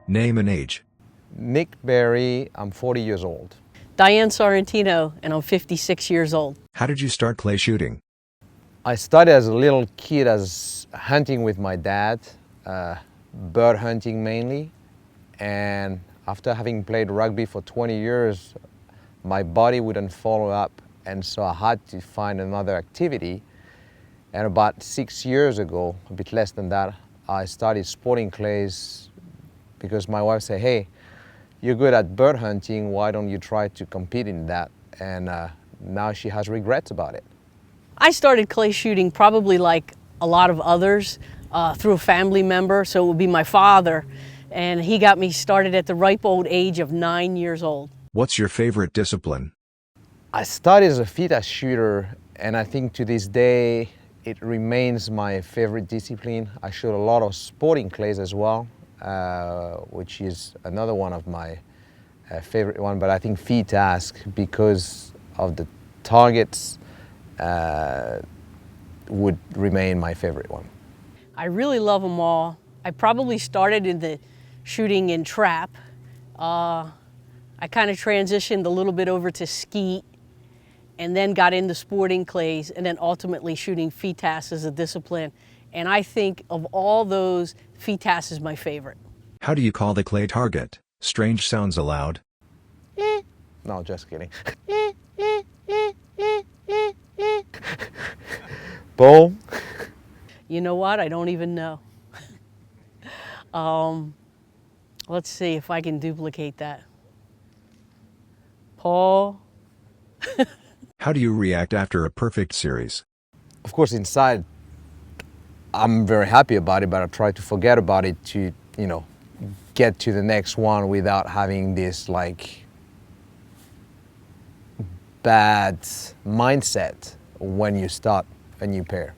Name and age. Nick Berry, I'm 40 years old. Diane Sorantino, and I'm 56 years old. How did you start clay shooting? I started as a little kid as hunting with my dad, bird hunting mainly. And after having played rugby for 20 years, my body wouldn't follow up. And so I had to find another activity. And about 6 years ago, a bit less than that, I started sporting clays because my wife said, hey, you're good at bird hunting, why don't you try to compete in that? And now she has regrets about it. I started clay shooting probably like a lot of others through a family member, so it would be my father. And he got me started at the ripe old age of 9 years old. What's your favorite discipline? I started as a FITA shooter, and I think to this day, it remains my favorite discipline. I shoot a lot of sporting clays as well, which is another one of my favorite one, but I think FITA, because of the targets, would remain my favorite one. I really love them all. I probably started in the shooting in trap. I kind of transitioned a little bit over to skeet, and then got into sporting clays, and then ultimately shooting FITA as a discipline. And I think of all those, FITA is my favorite. How do you call the clay target? Strange sounds allowed. No, just kidding. Boom. You know what? I don't even know. Let's see if I can duplicate that. Paul. How do you react after a perfect series? Of course, inside, I'm very happy about it, but I try to forget about it to, get to the next one without having this bad mindset when you start a new pair.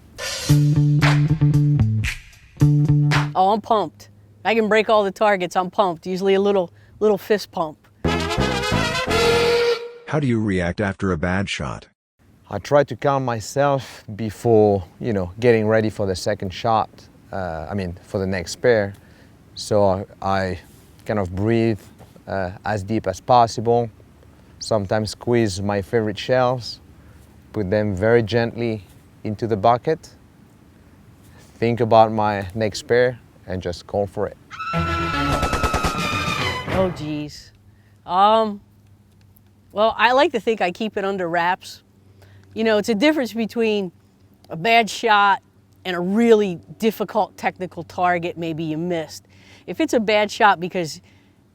Oh, I'm pumped. I can break all the targets. I'm pumped. Usually a little fist pump. How do you react after a bad shot? I try to calm myself before, getting ready for the second shot, for the next pair. So I kind of breathe as deep as possible, sometimes squeeze my favorite shells, put them very gently into the bucket, think about my next pair, and just call for it. Oh, geez. Well, I like to think I keep it under wraps. It's a difference between a bad shot and a really difficult technical target maybe you missed. If it's a bad shot because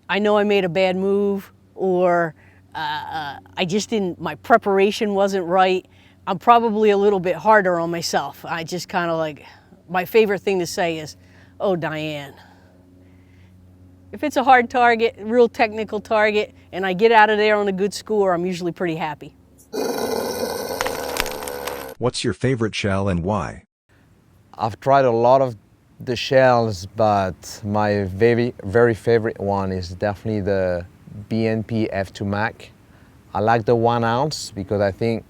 I know I made a bad move, or my preparation wasn't right, I'm probably a little bit harder on myself. I just kind of my favorite thing to say is, oh, Diane. If it's a hard target, real technical target, and I get out of there on a good score, I'm usually pretty happy. What's your favorite shell and why? I've tried a lot of the shells, but my very, very favorite one is definitely the BNP F2 Mac. I like the 1 ounce because I think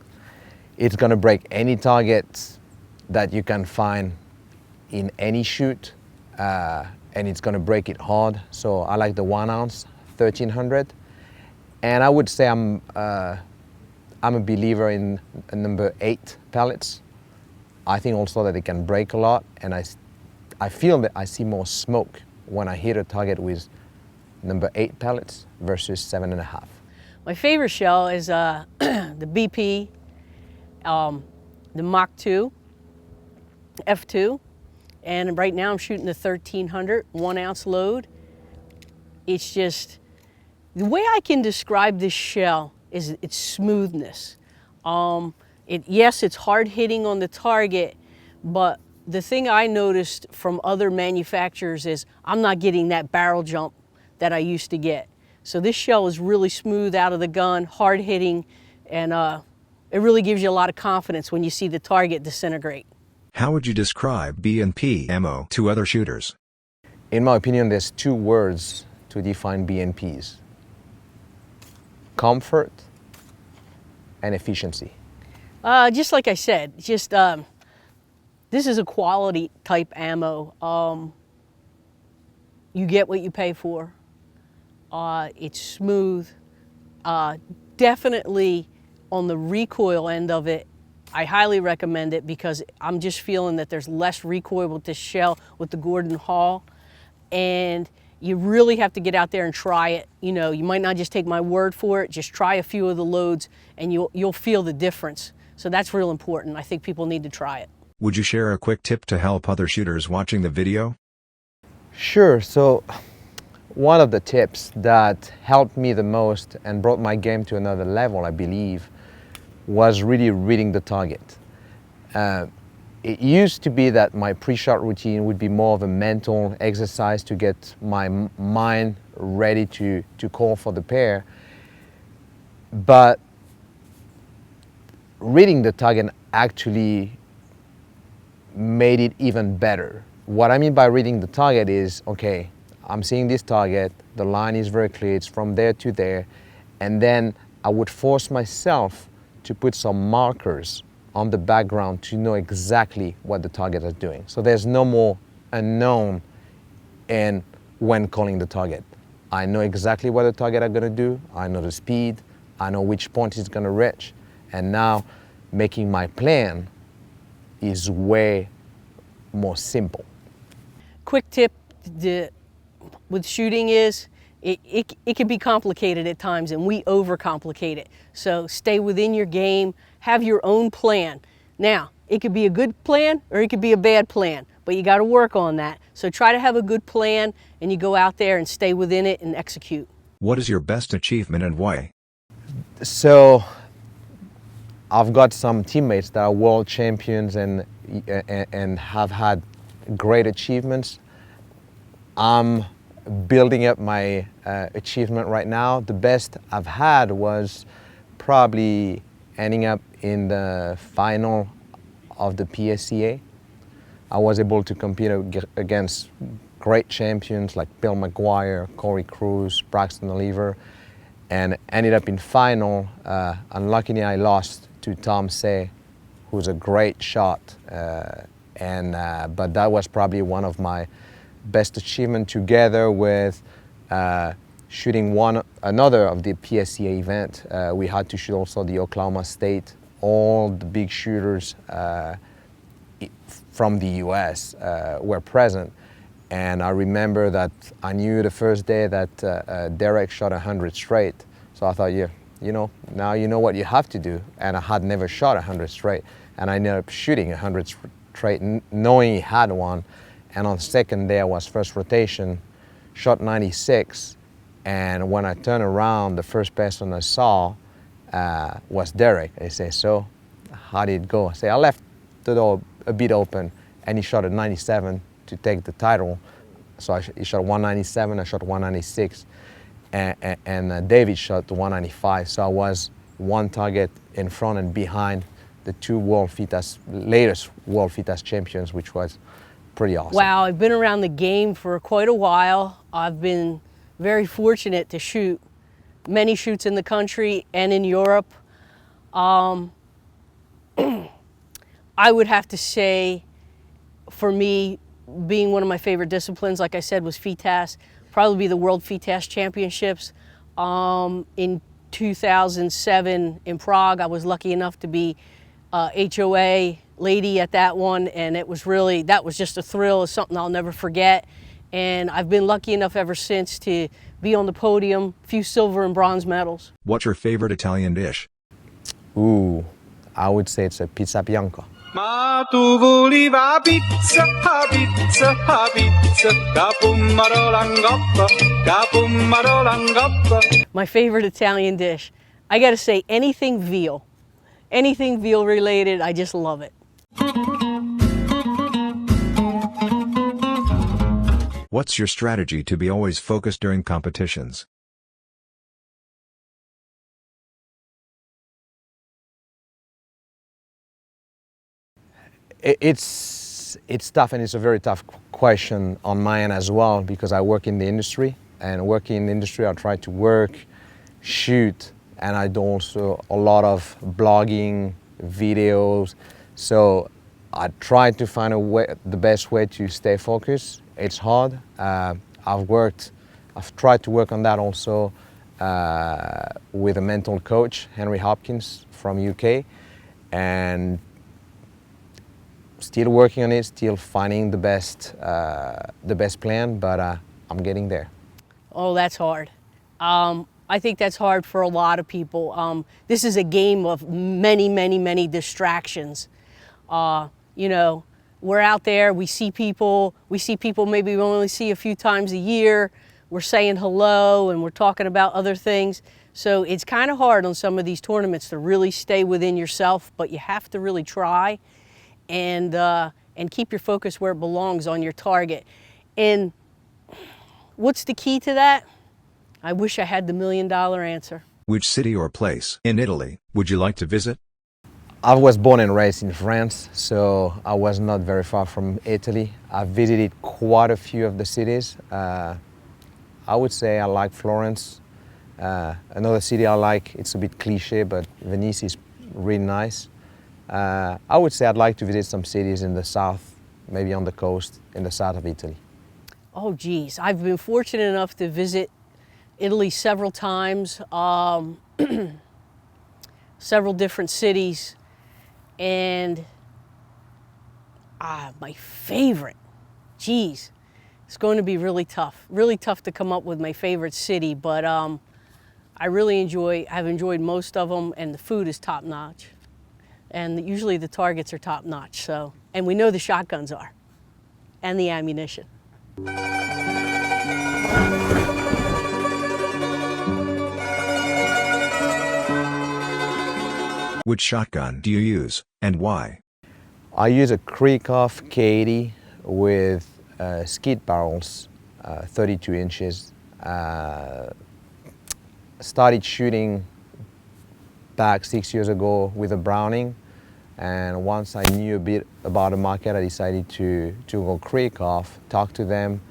it's gonna break any target that you can find in any shoot. And it's gonna break it hard. So I like the 1 ounce, 1300. And I would say I'm a believer in number 8 pellets. I think also that it can break a lot, and I feel that I see more smoke when I hit a target with number 8 pellets versus 7.5. My favorite shell is the BP, the Mach 2, F2. And right now I'm shooting the 1300 1 ounce load. It's just, the way I can describe this shell is its smoothness. Yes, it's hard hitting on the target, but the thing I noticed from other manufacturers is I'm not getting that barrel jump that I used to get. So this shell is really smooth out of the gun, hard hitting, and it really gives you a lot of confidence when you see the target disintegrate. How would you describe BNP ammo to other shooters? In my opinion, there's 2 words to define BNPs: comfort and efficiency. Just like I said, this is a quality type ammo. you get what you pay for. It's smooth. Definitely on the recoil end of it, I highly recommend it because I'm just feeling that there's less recoil with this shell with the Gordon Hall. And you really have to get out there and try it. You know, you might not just take my word for it, just try a few of the loads and you'll feel the difference. So that's real important. I think people need to try it. Would you share a quick tip to help other shooters watching the video? Sure. So one of the tips that helped me the most and brought my game to another level, I believe, was really reading the target. It used to be that my pre-shot routine would be more of a mental exercise to get my mind ready to call for the pair. But reading the target actually made it even better. What I mean by reading the target is, okay, I'm seeing this target, the line is very clear, it's from there to there, and then I would force myself to put some markers on the background to know exactly what the target is doing. So there's no more unknown in when calling the target. I know exactly what the target are gonna do, I know the speed, I know which point it's gonna reach, and now making my plan is way more simple. Quick tip with shooting is it can be complicated at times and we overcomplicate it. So stay within your game, have your own plan. Now, it could be a good plan or it could be a bad plan, but you got to work on that. So try to have a good plan and you go out there and stay within it and execute. What is your best achievement and why? So I've got some teammates that are world champions and have had great achievements. I'm building up my achievement right now. The best I've had was probably ending up in the final of the PSCA. I was able to compete against great champions like Bill McGuire, Corey Cruz, Braxton Oliver, and ended up in final. Unluckily, I lost to Tom Say, who's a great shot, but that was probably one of my best achievement together with shooting another of the PSCA event. We had to shoot also the Oklahoma State. All the big shooters from the US were present. And I remember that I knew the first day that Derek shot 100 straight. So I thought, yeah, you know, now you know what you have to do. And I had never shot 100 straight. And I ended up shooting 100 straight, knowing he had one. And on the second day, I was first rotation, shot 96. And when I turned around, the first person I saw was Derek. He said, so how did it go? I said, I left the door a bit open, and he shot a 97 to take the title. So he shot 197, I shot 196, and David shot 195. So I was one target in front and behind the two latest world FITAS champions, which was pretty awesome. Wow, I've been around the game for quite a while. I've been very fortunate to shoot many shoots in the country and in Europe. I would have to say, for me, being one of my favorite disciplines, like I said, was FITAS, probably be the World FITAS Championships. In 2007 in Prague, I was lucky enough to be HOA lady at that one, and that was just a thrill. It's something I'll never forget. And I've been lucky enough ever since to be on the podium, a few silver and bronze medals. What's your favorite Italian dish? Ooh, I would say it's a pizza bianca. Ma tu voleva pizza, pizza, pizza, capummarolangoppa. My favorite Italian dish, I gotta say anything veal. Anything veal related, I just love it. What's your strategy to be always focused during competitions? It's tough, and it's a very tough question on my end as well, because I work in the industry, and working in the industry I try to work, shoot, and I do also a lot of blogging, videos, so I try to find the best way to stay focused. It's hard. I've tried to work on that also with a mental coach, Henry Hopkins from UK, and still working on it, still finding the best plan, but I'm getting there. Oh, that's hard. I think that's hard for a lot of people. This is a game of many, many, many distractions. You know, we're out there, we see people maybe we only see a few times a year. We're saying hello and we're talking about other things. So it's kind of hard on some of these tournaments to really stay within yourself, but you have to really try and keep your focus where it belongs, on your target. And what's the key to that? I wish I had the $1 million answer. Which city or place in Italy would you like to visit? I was born and raised in France, so I was not very far from Italy. I visited quite a few of the cities. I would say I like Florence. Another city I like, it's a bit cliche, but Venice is really nice. I would say I'd like to visit some cities in the south, maybe on the coast, in the south of Italy. Oh, geez. I've been fortunate enough to visit Italy several times, several different cities, and my favorite, geez, it's going to be really tough to come up with my favorite city, but I've enjoyed most of them, and the food is top notch. And usually the targets are top notch, so, and we know the shotguns are, and the ammunition. Which shotgun do you use, and why? I use a Recoil K80 with skeet barrels, 32 inches. Started shooting back 6 years ago with a Browning, and once I knew a bit about the market, I decided to go Recoil, talk to them.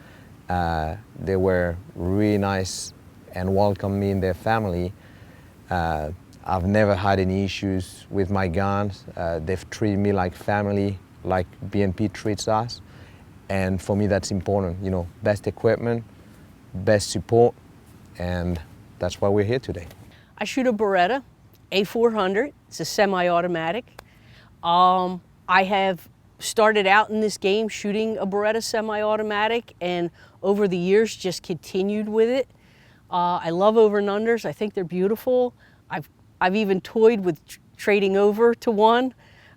They were really nice and welcomed me in their family. I've never had any issues with my guns. They've treated me like family, like BNP treats us. And for me, that's important. You know, best equipment, best support, and that's why we're here today. I shoot a Beretta A400. It's a semi-automatic. I have started out in this game shooting a Beretta semi-automatic, and over the years just continued with it. I love over and unders. I think they're beautiful. I've even toyed with trading over to one,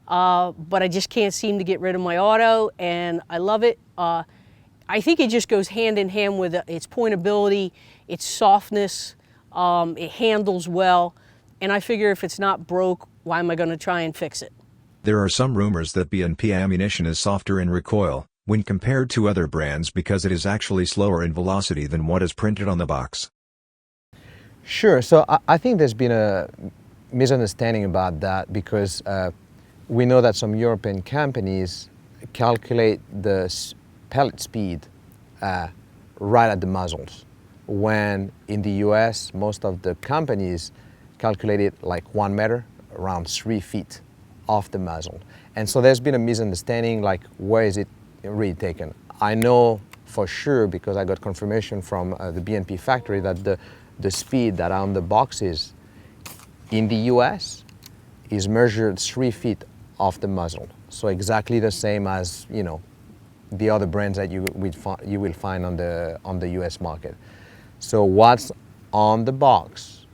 but I just can't seem to get rid of my auto, and I love it. I think it just goes hand in hand with its pointability, its softness, it handles well, and I figure if it's not broke, why am I going to try and fix it? There are some rumors that BNP ammunition is softer in recoil when compared to other brands because it is actually slower in velocity than what is printed on the box. Sure, so I think there's been a misunderstanding about that because we know that some European companies calculate the pellet speed right at the muzzles, when in the US, most of the companies calculate it like 1 meter, around 3 feet off the muzzle. And so there's been a misunderstanding, like where is it really taken? I know for sure, because I got confirmation from the BNP factory, that the speed that on the boxes in the US is measured 3 feet off the muzzle. So exactly the same as, you know, the other brands that you will find on the US market. So what's on the box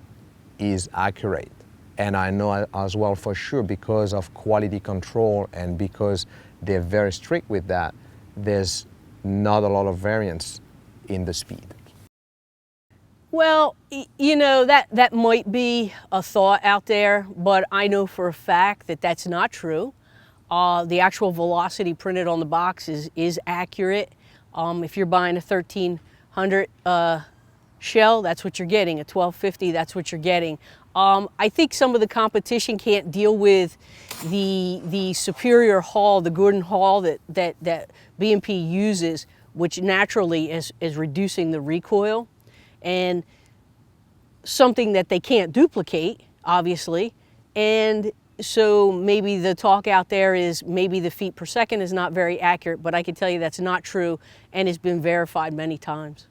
is accurate. And I know as well for sure, because of quality control and because they're very strict with that, there's not a lot of variance in the speed. Well, you know, that might be a thought out there, but I know for a fact that that's not true. The actual velocity printed on the box is accurate. If you're buying a 1300 shell, that's what you're getting. A 1250, that's what you're getting. I think some of the competition can't deal with the superior hull, the Gordon hull that BNP uses, which naturally is reducing the recoil, and something that they can't duplicate, obviously. And so maybe the talk out there is maybe the feet per second is not very accurate, but I can tell you that's not true and has been verified many times.